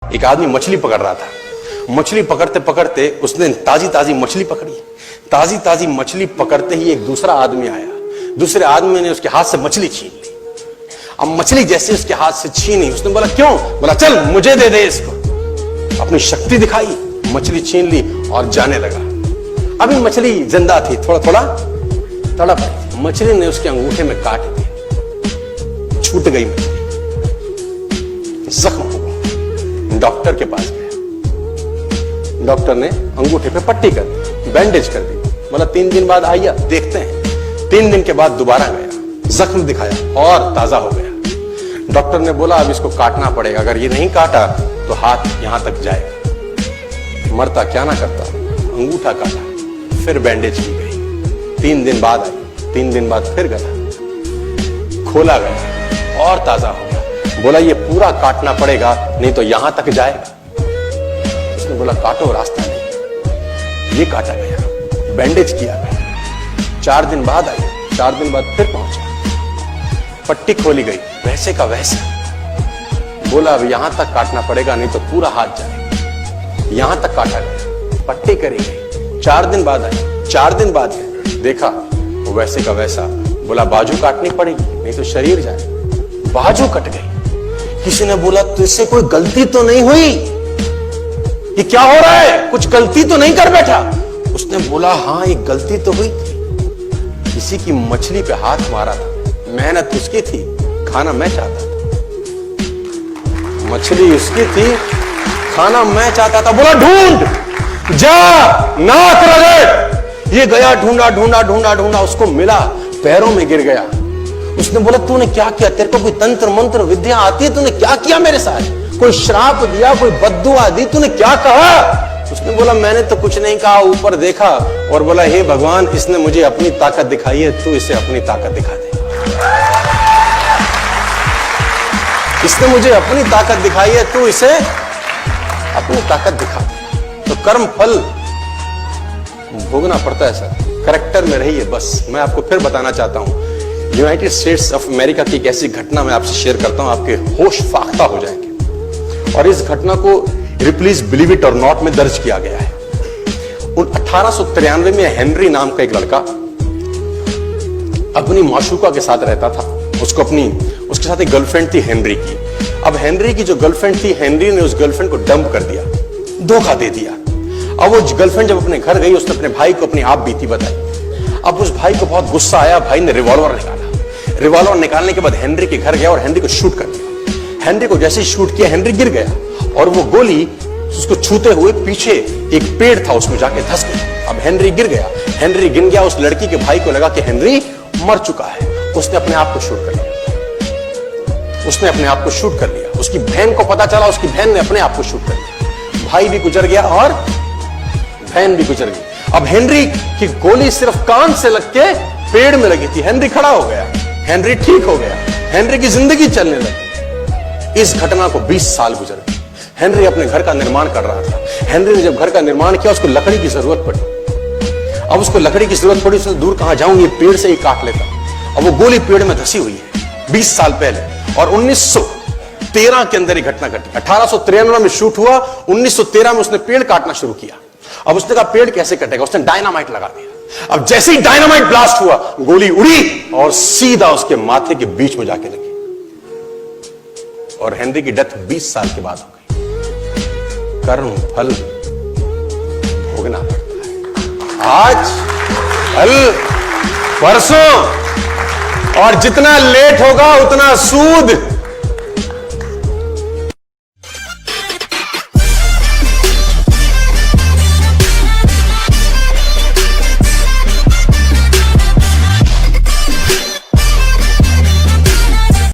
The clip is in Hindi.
एक आदमी मछली पकड़ रहा था। मछली पकड़ते पकड़ते उसने ताजी ताजी मछली पकड़ी। ताजी ताजी मछली पकड़ते ही एक दूसरा आदमी आया। दूसरे आदमी ने उसके हाथ से मछली छीन ली। अब मछली जैसे उसके हाथ से छीनी, उसने बोला क्यों? बोला चल मुझे दे दे इसको। अपनी शक्ति दिखाई, मछली छीन ली और जाने लगा। अभी मछली जिंदा थी, थोड़ा थोड़ा तड़प रही थी। मछली ने उसके अंगूठे में काट दिया, छूट गई मछली, जख्म हुआ। डॉक्टर के पास गया। डॉक्टर ने अंगूठे पे पट्टी कर दी, बैंडेज कर दी। बोला 3 दिन बाद आइए देखते हैं। 3 दिन के बाद दोबारा गया, जख्म दिखाया और ताजा हो गया। डॉक्टर ने बोला अब इसको काटना पड़ेगा, अगर ये नहीं काटा तो हाथ यहां तक जाएगा। मरता क्या ना करता, अंगूठा काटा, फिर बैंडेज की गई। 3 दिन बाद आई, 3 दिन बाद फिर गया, खोला गया और ताजा हो गया। बोला ये पूरा काटना पड़ेगा नहीं तो यहां तक जाएगा। उसने बोला काटो, रास्ता नहीं। ये काटा गया, बैंडेज किया गया। 4 दिन बाद आई, 4 दिन बाद फिर पहुंचा, पट्टी खोली गई, वैसे का वैसे। बोला अब यहां तक काटना पड़ेगा नहीं तो पूरा हाथ जाएगा। यहां तक काटा गया, पट्टी करी गई। 4 दिन बाद आई, 4 दिन बाद गए, देखा वो वैसे का वैसा। बोला बाजू काटनी पड़ेगी नहीं तो शरीर जाए। बाजू कट गई। किसी ने बोला तुझसे कोई गलती तो नहीं हुई? ये क्या हो रहा है? कुछ गलती तो नहीं कर बैठा? उसने बोला हाँ एक गलती तो हुई थी। किसी की मछली पे हाथ मारा था, मेहनत उसकी थी, खाना मैं चाहता था। मछली उसकी थी, खाना मैं चाहता था। बोला ढूंढ, जा, नाक रगड़। ये गया, ढूंढा ढूंढा ढूंढा ढूंढा, उसको मिला, पैरों में गिर गया। उसने बोला तूने क्या किया? तेरे को कोई तंत्र मंत्र विद्या आती है? तूने क्या किया मेरे साथ? कोई श्राप दिया, कोई बद्दुआ दी? तूने क्या कहा? उसने बोला मैंने तो कुछ नहीं कहा, ऊपर देखा और बोला हे भगवान इसने मुझे अपनी ताकत दिखाई है, तू इसे अपनी ताकत दिखा दे। इसने मुझे अपनी ताकत दिखाई है, तू इसे अपनी ताकत दिखा दे। तो कर्म फल भोगना पड़ता है सर, करेक्टर में रहिए बस। मैं आपको फिर बताना चाहता हूं, यूनाइटेड स्टेट्स ऑफ अमेरिका की एक ऐसी घटना मैं आपसे शेयर करता हूं, आपके होश फाख्ता हो जाएंगे। और इस घटना को प्लीज बिलीव इट और नॉट में दर्ज किया गया है। 1893 में हेनरी नाम का एक लड़का अपनी माशूका के साथ रहता था। उसके साथ एक गर्लफ्रेंड थी हेनरी की। अब हेनरी की जो गर्लफ्रेंड थी, हेनरी ने उस गर्लफ्रेंड को डंप कर दिया, धोखा दे दिया। अब वो गर्लफ्रेंड जब अपने घर गई, उसने अपने भाई को अपनी आप बीती बताई। अब उस भाई को बहुत गुस्सा आया, भाई ने रिवॉल्वर निकाला। रिवॉल्वर निकालने के बाद हेनरी के घर गया और हेनरी को शूट कर दिया। हेनरी को जैसे ही शूट किया, हेनरी गिर गया और वो गोली उसको छूते हुए पीछे एक पेड़ था उसमें जाके धंस गई। अब हेनरी गिर गया, हेनरी गिर गया। उस लड़की के भाई को लगा कि हेनरी मर चुका है, उसने अपने आप को शूट कर लिया। उसने अपने आप को शूट कर लिया। उसकी बहन को पता चला, उसकी बहन ने अपने आप को शूट कर लिया। भाई भी गुजर गया और बहन भी गुजर गई। अब हेनरी की गोली सिर्फ कान से लग के पेड़ में लगी थी। हेनरी खड़ा हो गया, हेनरी ठीक हो गया, हेनरी की जिंदगी चलने लगी। इस घटना को 20 साल गुजर गए। हेनरी अपने घर का निर्माण कर रहा था। हेनरी ने जब घर का निर्माण किया, उसको लकड़ी की जरूरत पड़ी। अब उसको लकड़ी की जरूरत पड़ी, उसने दूर कहां जाऊं, ये पेड़ से ही काट लेता। अब वो गोली पेड़ में धसी हुई है 20 साल पहले। और 1913 के अंदर ये घटना घटी। 1893 में शूट हुआ, 1913 में उसने पेड़ काटना शुरू किया। अब उसने कहा पेड़ कैसे कटेगा? उसने डायनामाइट लगा दिया। अब जैसे ही डायनामाइट ब्लास्ट हुआ, गोली उड़ी और सीधा उसके माथे के बीच में जाके लगी और हेनरी की डेथ 20 साल के बाद हो गई। कर्म फल भोगना पड़ता है, आज कल परसों, और जितना लेट होगा उतना सूद।